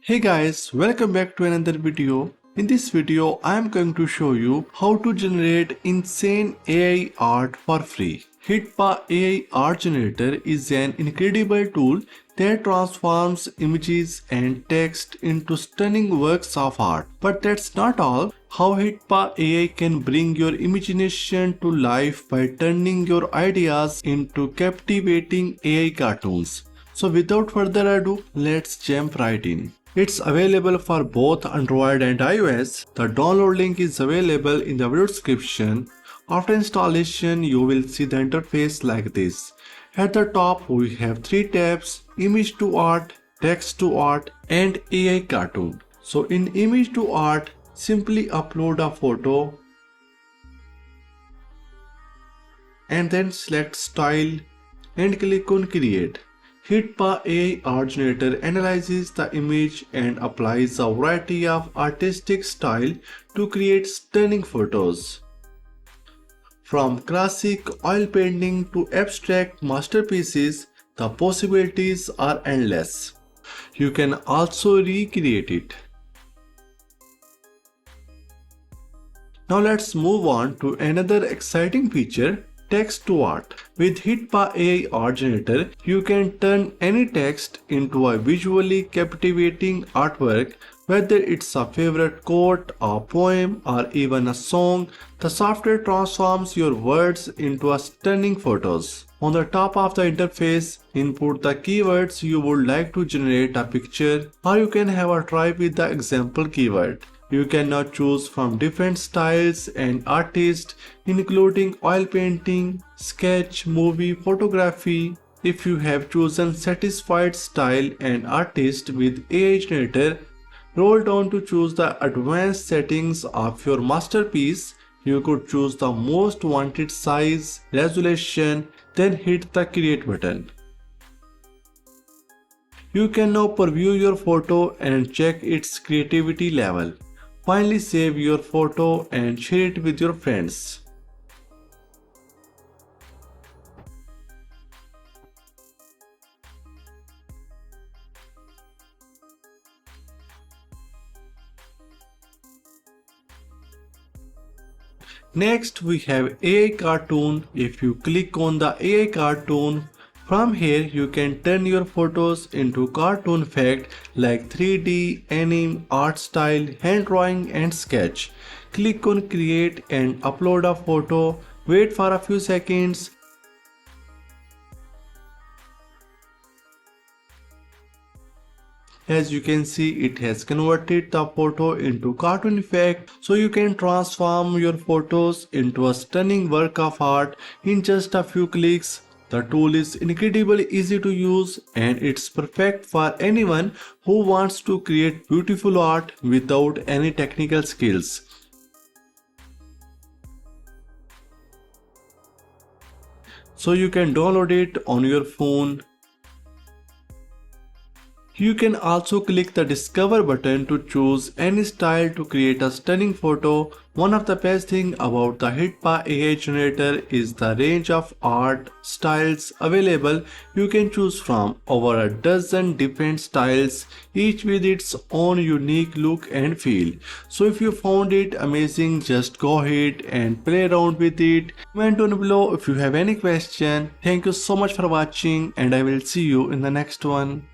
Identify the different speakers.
Speaker 1: Hey guys, welcome back to another video. In this video, I am going to show you how to generate insane AI art for free. HitPaw AI Art Generator is an incredible tool that transforms images and text into stunning works of art. But that's not all. How HitPaw AI can bring your imagination to life by turning your ideas into captivating AI cartoons. So without further ado, let's jump right in. It's available for both Android and iOS. The download link is available in the video description. After installation, you will see the interface like this. At the top, we have three tabs: Image to Art, Text to Art, and AI Cartoon. So in Image to Art, simply upload a photo and then select Style and click on Create. HitPaw AI Art Generator analyzes the image and applies a variety of artistic style to create stunning photos. From classic oil painting to abstract masterpieces, the possibilities are endless. You can also recreate it. Now let's move on to another exciting feature: Text to Art. With HitPaw AI Art Generator, you can turn any text into a visually captivating artwork. Whether it's a favorite quote, a poem, or even a song, the software transforms your words into stunning photos. On the top of the interface, input the keywords you would like to generate a picture, or you can have a try with the example keyword. You can now choose from different styles and artists, including oil painting, sketch, movie, photography. If you have chosen satisfied style and artist with AI Generator, roll down to choose the advanced settings of your masterpiece. You could choose the most wanted size, resolution, then hit the create button. You can now preview your photo and check its creativity level. Finally, save your photo and share it with your friends. Next, we have AI Cartoon. If you click on the AI Cartoon, from here you can turn your photos into cartoon effects like 3D, anime, art style, hand drawing, and sketch. Click on create and upload a photo. Wait for a few seconds. As you can see, it has converted the photo into cartoon effect, so you can transform your photos into a stunning work of art in just a few clicks. The tool is incredibly easy to use and it's perfect for anyone who wants to create beautiful art without any technical skills. So you can download it on your phone. You can also click the discover button to choose any style to create a stunning photo. One of the best things about the HitPaw AI Generator is the range of art styles available. You can choose from over a dozen different styles, each with its own unique look and feel. So if you found it amazing, just go ahead and play around with it. Comment down below if you have any question. Thank you so much for watching and I will see you in the next one.